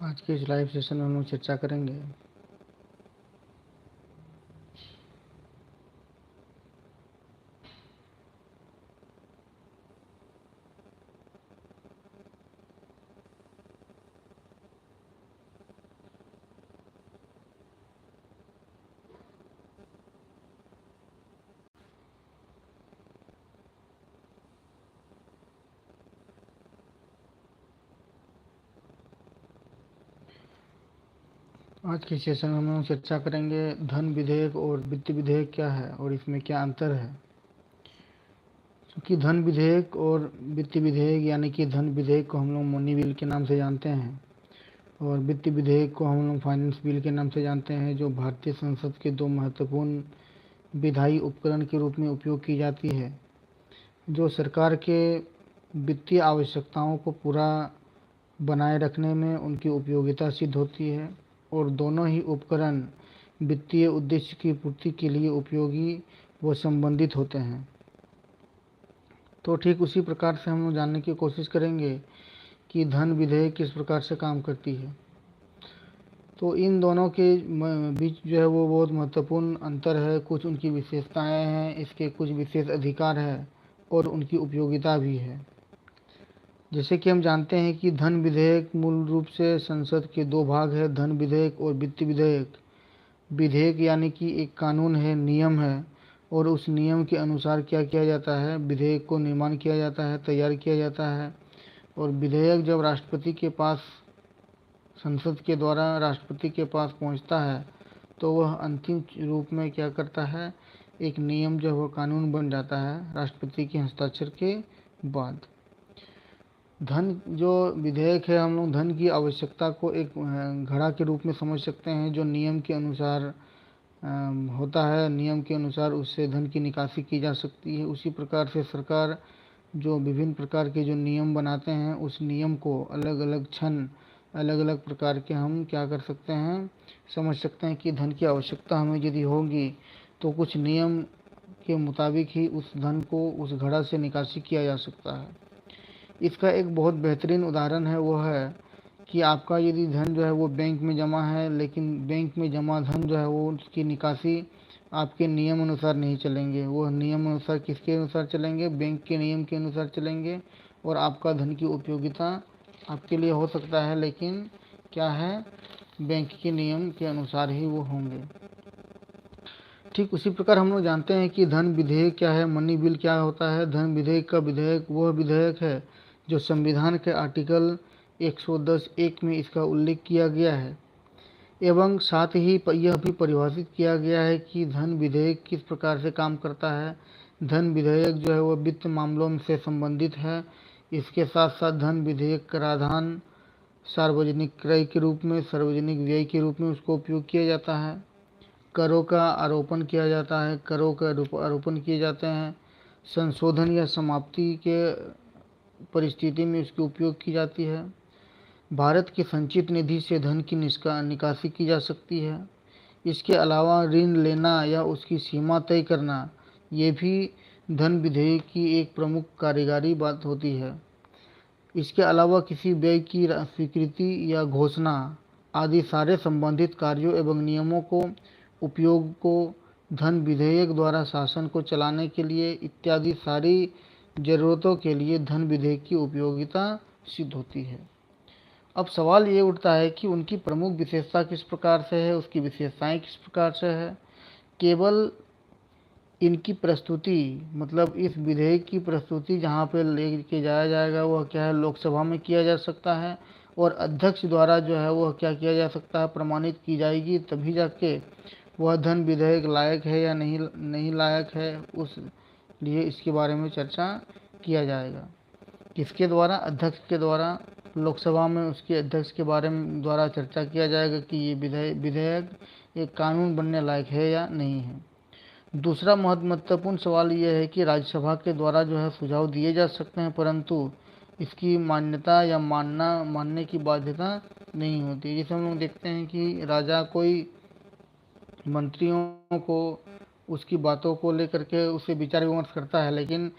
आज के इस लाइव सेशन में हम लोग चर्चा करेंगे आज के सेशन में हम लोग चर्चा करेंगे धन विधेयक और वित्त विधेयक क्या है और इसमें क्या अंतर है। क्योंकि धन विधेयक और वित्त विधेयक यानी कि धन विधेयक को हम लोग मनी बिल के नाम से जानते हैं और वित्त विधेयक को हम लोग फाइनेंस बिल के नाम से जानते हैं, जो भारतीय संसद के दो महत्वपूर्ण विधायी उपकरण के रूप में उपयोग की जाती है, जो सरकार के वित्तीय आवश्यकताओं को पूरा बनाए रखने में उनकी उपयोगिता सिद्ध होती है और दोनों ही उपकरण वित्तीय उद्देश्य की पूर्ति के लिए उपयोगी व संबंधित होते हैं। तो ठीक उसी प्रकार से हम लोग जानने की कोशिश करेंगे कि धन विधेयक किस प्रकार से काम करती है। तो इन दोनों के बीच जो है वो बहुत महत्वपूर्ण अंतर है, कुछ उनकी विशेषताएं हैं, इसके कुछ विशेष अधिकार है और उनकी उपयोगिता भी है। जैसे कि हम जानते हैं कि धन विधेयक मूल रूप से संसद के दो भाग है, धन विधेयक और वित्त विधेयक। विधेयक यानी कि एक कानून है, नियम है और उस नियम के अनुसार क्या किया जाता है, विधेयक को निर्माण किया जाता है, तैयार किया जाता है। और विधेयक जब राष्ट्रपति के पास, संसद के द्वारा राष्ट्रपति के पास पहुंचता है तो वह अंतिम रूप में क्या करता है, एक नियम जो वह कानून बन जाता है राष्ट्रपति के हस्ताक्षर के बाद। धन जो विधेयक है, हम लोग धन की आवश्यकता को एक घड़ा के रूप में समझ सकते हैं, जो नियम के अनुसार होता है, नियम के अनुसार उससे धन की निकासी की जा सकती है। उसी प्रकार से सरकार जो विभिन्न प्रकार के जो नियम बनाते हैं, उस नियम को अलग अलग क्षण, अलग अलग प्रकार के हम क्या कर सकते हैं, समझ सकते हैं कि धन की आवश्यकता हमें यदि होगी तो कुछ नियम के मुताबिक ही उस धन को उस घड़ा से निकासी किया जा सकता है। इसका एक बहुत बेहतरीन उदाहरण है, वो है कि आपका यदि धन जो है वो बैंक में जमा है, लेकिन बैंक में जमा धन जो है वो उसकी निकासी आपके नियम अनुसार नहीं चलेंगे। वो नियम अनुसार किसके अनुसार चलेंगे, बैंक के नियम के अनुसार चलेंगे और आपका धन की उपयोगिता आपके लिए हो सकता है, लेकिन क्या है, बैंक के नियम के अनुसार ही वो होंगे। ठीक उसी प्रकार हम लोग जानते हैं कि धन विधेयक क्या है, मनी बिल क्या होता है। धन विधेयक का विधेयक वह विधेयक है जो संविधान के आर्टिकल 110(1) में इसका उल्लेख किया गया है एवं साथ ही यह भी परिभाषित किया गया है कि धन विधेयक किस प्रकार से काम करता है। धन विधेयक जो है वह वित्त मामलों से संबंधित है। इसके साथ साथ धन विधेयक कराधान, सार्वजनिक क्रय के रूप में, सार्वजनिक व्यय के रूप में उसको उपयोग किया जाता है। करों का आरोपण किया जाता है, करों का आरोपण किए जाते हैं। संशोधन या समाप्ति के परिस्थिति में इसकी उपयोग की जाती है। भारत की संचित निधि से धन की निकासी की जा सकती है। इसके अलावा ऋण लेना या उसकी सीमा तय करना, ये भी धन विधेयक की एक प्रमुख कार्यकारी बात होती है। इसके अलावा किसी व्यय की स्वीकृति या घोषणा आदि सारे संबंधित कार्यों एवं नियमों को उपयोग को धन विधेयक द्वारा शासन को चलाने के लिए इत्यादि सारी जरूरतों के लिए धन विधेयक की उपयोगिता सिद्ध होती है। अब सवाल ये उठता है कि उनकी प्रमुख विशेषता किस प्रकार से है, उसकी विशेषताएं किस प्रकार से है। केवल इनकी प्रस्तुति, मतलब इस विधेयक की प्रस्तुति जहाँ पे लेके जाया जाएगा वह क्या है, लोकसभा में किया जा सकता है और अध्यक्ष द्वारा जो है वह क्या किया जा सकता है, प्रमाणित की जाएगी, तभी जाके वह धन विधेयक लायक है या नहीं लायक है, उस लिए इसके बारे में चर्चा किया जाएगा। किसके द्वारा, अध्यक्ष के द्वारा। लोकसभा में उसके अध्यक्ष के बारे में द्वारा चर्चा किया जाएगा कि ये विधेयक एक कानून बनने लायक है या नहीं है। दूसरा महत्वपूर्ण सवाल यह है कि राज्यसभा के द्वारा जो है सुझाव दिए जा सकते हैं, परंतु इसकी मान्यता या मानने की बाध्यता नहीं होती। जैसे हम लोग देखते हैं कि राजा कोई मंत्रियों को उसकी बातों को लेकर के उससे विचार विमर्श करता है, लेकिन